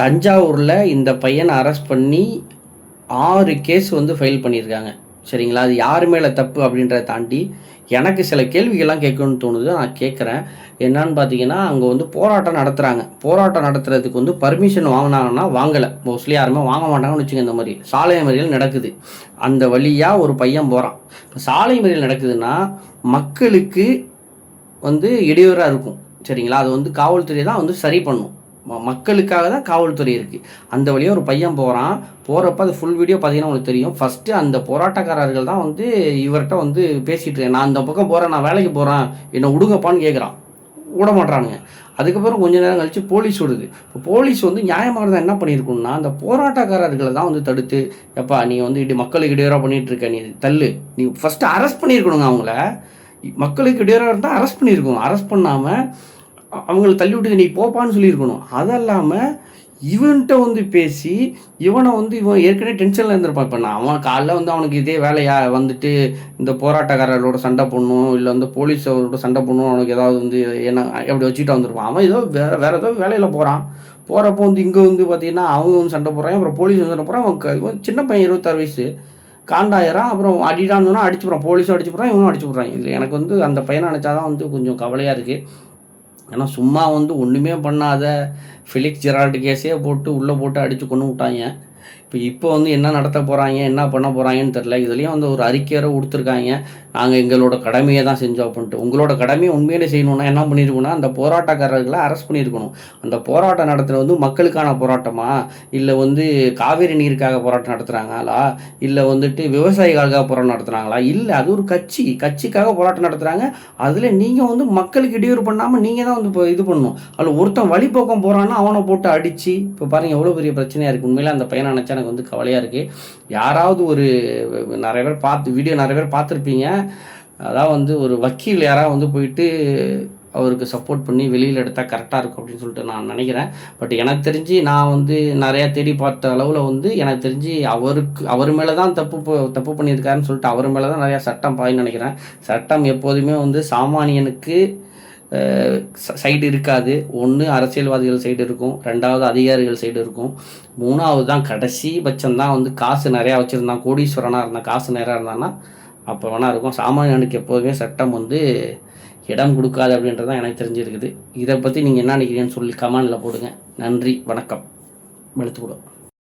தஞ்சாவூரில் இந்த பையனை அரெஸ்ட் பண்ணி 6 கேஸ் வந்து ஃபைல் பண்ணியிருக்காங்க. சரிங்களா? அது யார் மேலே தப்பு அப்படின்றத தாண்டி எனக்கு சில கேள்விகள்லாம் கேட்கணும்னு தோணுது. நான் கேட்குறேன். என்னன்னு பார்த்தீங்கன்னா, அங்கே வந்து போராட்டம் நடத்துகிறாங்க. போராட்டம் நடத்துறதுக்கு வந்து பர்மிஷன் வாங்கினாங்கன்னா வாங்கலை. மோஸ்ட்லி யாருமே வாங்க மாட்டாங்கன்னு வச்சுங்க. இந்த மாதிரி சாலை மறியல் நடக்குது. அந்த வழியாக ஒரு பையன் போகிறான். இப்போ சாலை மறியல் நடக்குதுன்னா மக்களுக்கு வந்து இடையூறாக இருக்கும். சரிங்களா? அது வந்து காவல்துறை தான் வந்து சரி பண்ணும். மக்களுக்காக தான் காவல்துறை இருக்குது. அந்த வழியாக ஒரு பையன் போகிறான். போகிறப்ப அது ஃபுல் வீடியோ பார்த்தீங்கன்னா உங்களுக்கு தெரியும். ஃபஸ்ட்டு அந்த போராட்டக்காரர்கள் தான் வந்து இவர்கிட்ட வந்து பேசிகிட்டு இருக்கேன். நான் அந்த பக்கம் போகிறேன், நான் வேலைக்கு போகிறேன், என்னை விடுங்கப்பான்னு கேட்குறான். விட மாட்றானுங்க. அதுக்கப்புறம் கொஞ்ச நேரம் கழித்து போலீஸ் விடுது. இப்போ போலீஸ் வந்து நியாயமானதாக என்ன பண்ணியிருக்கணும்னா, அந்த போராட்டக்காரர்களை தான் வந்து தடுத்து, எப்பா நீ வந்து மக்களுக்கு இடையூறாக பண்ணிகிட்டு இருக்க, நீ தள்ளு, நீ ஃபஸ்ட்டு அரெஸ்ட் பண்ணியிருக்கணுங்க. அவங்கள மக்களுக்கு இடையூறாக இருந்தால் அரெஸ்ட் பண்ணியிருக்கணும். அரெஸ்ட் பண்ணாமல் அவங்கள தள்ளி விட்டு நீ போப்பான்னு சொல்லியிருக்கணும். அதல்லாமல் இவன்கிட்ட வந்து பேசி இவனை வந்து இவன் ஏற்கனவே டென்ஷனில் இருந்திருப்பான். இப்போ நான் அவன் காலைல வந்து அவனுக்கு இதே வேலையாக வந்துட்டு இந்த போராட்டக்காரர்களோட சண்டை போடணும், இல்லை வந்து போலீஸோட சண்டை போடணும், அவனுக்கு ஏதாவது வந்து என்ன எப்படி வச்சுட்டு வந்திருப்பான். அவன் ஏதோ வேறு ஏதோ வேலையில் போகிறான். போகிறப்போ வந்து இங்கே வந்து பார்த்தீங்கன்னா அவங்க வந்து சண்டை போடுறான். அப்புறம் போலீஸ் வந்து சண்டை போகிறான். இவன் சின்ன பையன் 26 வயசு காண்டாயிரம். அப்புறம் அடிடான்னு அடிச்சு போகிறான். போலீஸும் அடிச்சு போகிறான், இவனும் அடிச்சு போடுறான். இல்லை எனக்கு வந்து அந்த பையனை நினச்சாதான் வந்து கொஞ்சம் கவலையாக இருக்குது. ஏன்னா சும்மா வந்து ஒன்றுமே பண்ணாத ஃபெலிக்ஸ் ஜெரால்டு கேஸே போட்டு உள்ளே போட்டு அடித்து கொண்டு விட்டாங்க. இப்போ வந்து என்ன நடத்த போகிறாங்க, என்ன பண்ண போகிறாங்கன்னு தெரில. இதுலேயும் வந்து ஒரு அறிக்கையரை கொடுத்துருக்காங்க, நாங்கள் எங்களோட கடமையை தான் செஞ்சோம் அப்படின்ட்டு. உங்களோட கடமையை உண்மையிலே செய்யணுன்னா என்ன பண்ணியிருக்கணும்னா, அந்த போராட்டக்காரர்களை அரெஸ்ட் பண்ணியிருக்கணும். அந்த போராட்டம் நடத்துகிறது வந்து மக்களுக்கான போராட்டமா, இல்லை வந்து காவேரி நீருக்காக போராட்டம் நடத்துகிறாங்களா, இல்லை வந்துட்டு விவசாயிகளுக்காக போராட்டம் நடத்துகிறாங்களா? இல்லை, அது ஒரு கட்சிக்காக போராட்டம் நடத்துகிறாங்க. அதில் நீங்கள் வந்து மக்களுக்கு இடையூறு பண்ணாமல் நீங்கள் தான் வந்து இப்போ இது பண்ணணும். அதில் ஒருத்தன் வழிபோக்கம் போகிறான்னா அவனை போட்டு அடித்து, இப்போ பாருங்கள் எவ்வளோ பெரிய பிரச்சனையாக இருக்குது. உண்மையிலே அந்த பையனை நினச்சா எனக்கு வந்து கவலையாக இருக்குது. யாராவது ஒரு நிறைய பேர் வீடியோ நிறைய பேர் பார்த்துருப்பீங்க. அதான் வந்து ஒரு வக்கீல் யாராவது வந்து போயிட்டு அவருக்கு சப்போர்ட் பண்ணி வெளியில் எடுத்தால் கரெக்டாக இருக்கும் அப்படின்னு சொல்லிட்டு நான் நினைக்கிறேன். பட் எனக்கு தெரிஞ்சு நான் வந்து நிறையா தேடி பார்த்த அளவில் வந்து எனக்கு தெரிஞ்சு அவர் மேலே தான் தப்பு பண்ணியிருக்காருன்னு சொல்லிட்டு அவர் மேலே தான் நிறையா சட்டம் பாயின்னு நினைக்கிறேன். சட்டம் எப்போதுமே வந்து சாமானியனுக்கு சைடு இருக்காது. ஒன்று அரசியல்வாதிகள் சைடு இருக்கும், 2வது அதிகாரிகள் சைடு இருக்கும், 3வது தான் கடைசி பட்சம் தான் வந்து காசு நிறையா வச்சுருந்தான், கோடீஸ்வரனாக இருந்தான், காசு நிறையா இருந்தான்னா அப்போ வேணா இருக்கும். சாமானியனுக்கு எப்போதுமே சட்டம் வந்து இடம் கொடுக்காது அப்படின்றது தான் எனக்கு தெரிஞ்சிருக்குது. இதை பற்றி நீங்கள் என்ன நினைக்கிறீங்கன்னு சொல்லி கமெண்டில் போடுங்க. நன்றி, வணக்கம். வெளுத்து கூட